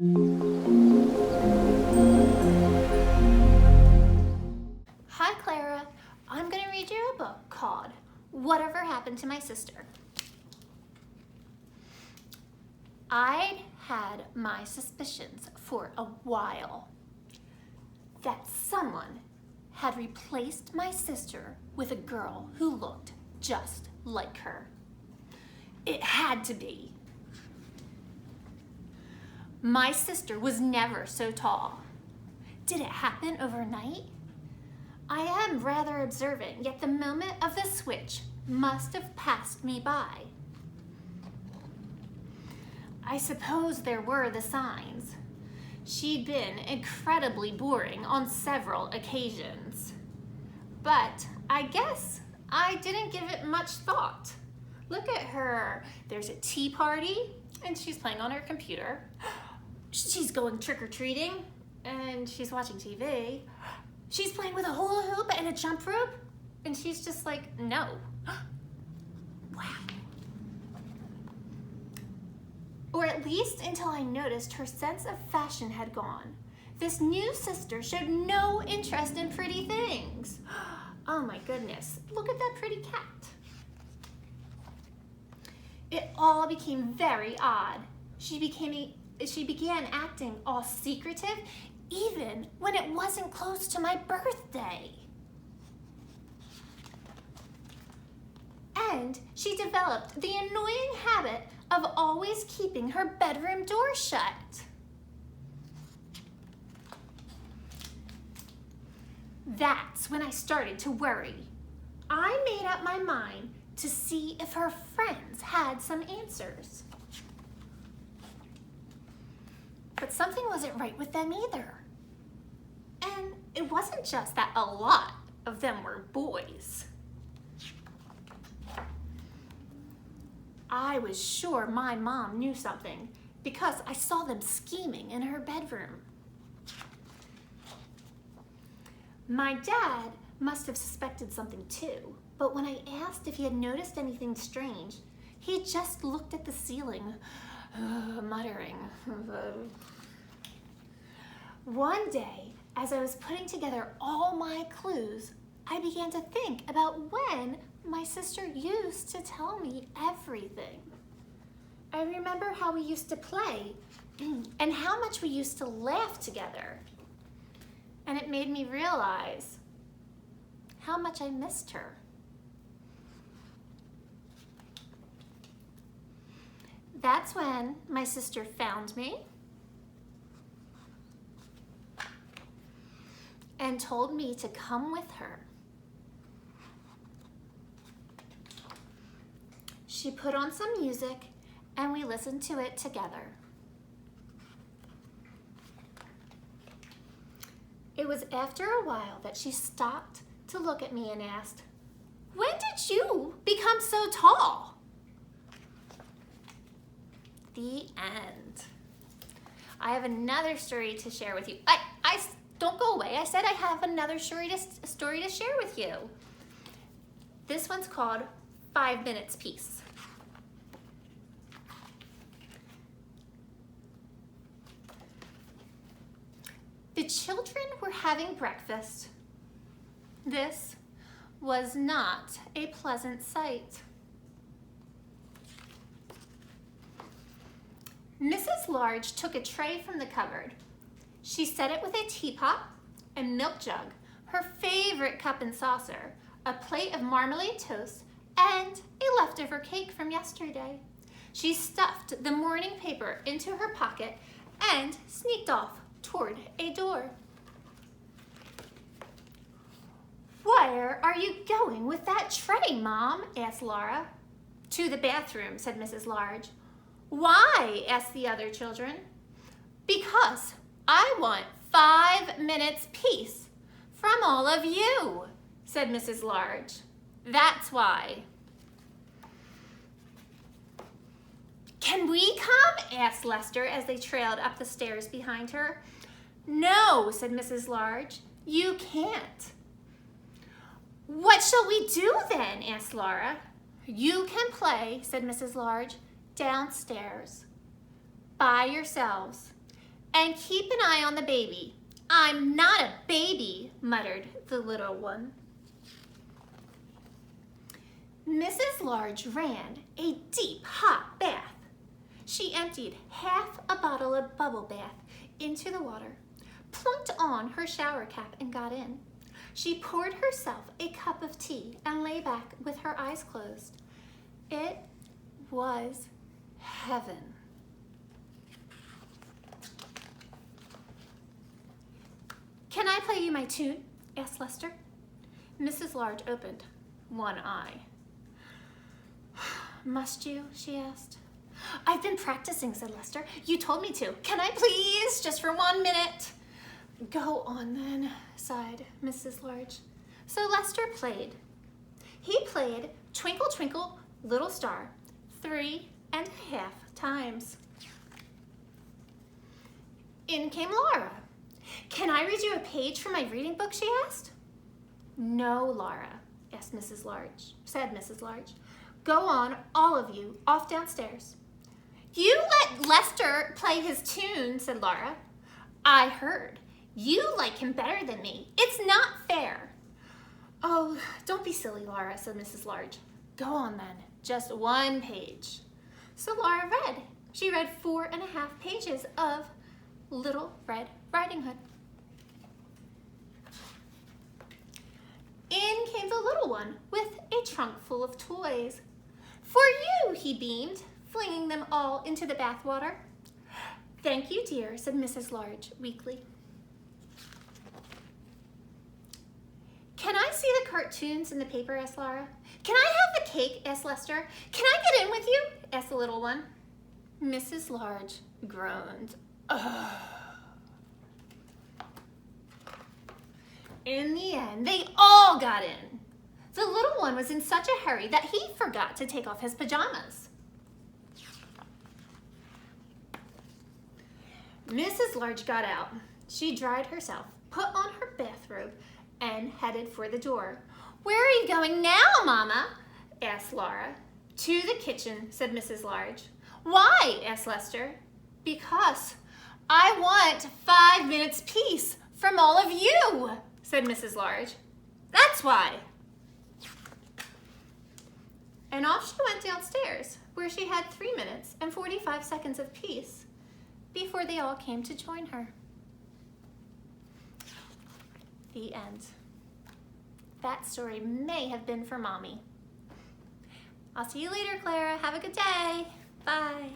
Hi, Clara. I'm going to read you a book called Whatever Happened to My Sister. I'd had my suspicions for a while that someone had replaced my sister with a girl who looked just like her. It had to be. My sister was never so tall. Did it happen overnight? I am rather observant, yet the moment of the switch must have passed me by. I suppose there were the signs. She'd been incredibly boring on several occasions. But I guess I didn't give it much thought. Look at her. There's a tea party, and she's playing on her computer. She's going trick-or-treating, and she's watching TV. She's playing with a hula hoop and a jump rope, and she's just like, no. Wow. Or at least until I noticed her sense of fashion had gone. This new sister showed no interest in pretty things. Oh my goodness, look at that pretty cat. It all became very odd. She began acting all secretive, even when it wasn't close to my birthday. And she developed the annoying habit of always keeping her bedroom door shut. That's when I started to worry. I made up my mind to see if her friends had some answers. But something wasn't right with them either. And it wasn't just that a lot of them were boys. I was sure my mom knew something because I saw them scheming in her bedroom. My dad must have suspected something too, but when I asked if he had noticed anything strange, he just looked at the ceiling, muttering. One day, as I was putting together all my clues, I began to think about when my sister used to tell me everything. I remember how we used to play and how much we used to laugh together. And it made me realize how much I missed her. That's when my sister found me and told me to come with her. She put on some music and we listened to it together. It was after a while that she stopped to look at me and asked, "When did you become so tall?" The end. I have another story to share with you. Don't go away. I said I have another story to share with you. This one's called 5 Minutes Peace. The children were having breakfast. This was not a pleasant sight. Mrs. Large took a tray from the cupboard. She set it with a teapot, a milk jug, her favorite cup and saucer, a plate of marmalade toast, and a leftover cake from yesterday. She stuffed the morning paper into her pocket and sneaked off toward a door. "Where are you going with that tray, Mom?" asked Laura. "To the bathroom," said Mrs. Large. "Why?" asked the other children. "Because I want 5 minutes peace from all of you," said Mrs. Large. "That's why." "Can we come?" asked Lester as they trailed up the stairs behind her. "No," said Mrs. Large, "you can't." "What shall we do then?" asked Laura. "You can play," said Mrs. Large, "downstairs by yourselves. And keep an eye on the baby. I'm not a baby, muttered the little one. Mrs. Large ran a deep, hot bath. She emptied half a bottle of bubble bath into the water, plunked on her shower cap and got in. She poured herself a cup of tea and lay back with her eyes closed. It was heaven. Can I play you my tune? Asked Lester. Mrs. Large opened one eye. Must you? She asked. I've been practicing, said Lester. You told me to. Can I please? Just for 1 minute. Go on then, sighed Mrs. Large. So Lester played. He played Twinkle, Twinkle, Little Star 3.5 times. In came Laura. Can I read you a page from my reading book, she asked. No, Laura, said Mrs. Large. Go on, all of you, off downstairs. You let Lester play his tune, said Laura. I heard. You like him better than me. It's not fair. Oh, don't be silly, Laura, said Mrs. Large. Go on then, just 1 page. So Laura read. She read 4.5 pages of Little Red Riding Hood. In came the little one with a trunk full of toys. For you, he beamed, flinging them all into the bathwater. Thank you, dear, said Mrs. Large weakly. Can I see the cartoons in the paper, asked Laura. Can I have the cake, asked Lester. Can I get in with you, asked the little one. Mrs. Large groaned. Ugh. In the end, they all got in. The little one was in such a hurry that he forgot to take off his pajamas. Mrs. Large got out. She dried herself, put on her bathrobe, and headed for the door. Where are you going now, Mama? Asked Laura. To the kitchen, said Mrs. Large. Why? Asked Lester. Because I want 5 minutes peace from all of you, said Mrs. Large. That's why. And off she went downstairs, where she had 3 minutes and 45 seconds of peace before they all came to join her. The end. That story may have been for Mommy. I'll see you later, Clara. Have a good day. Bye.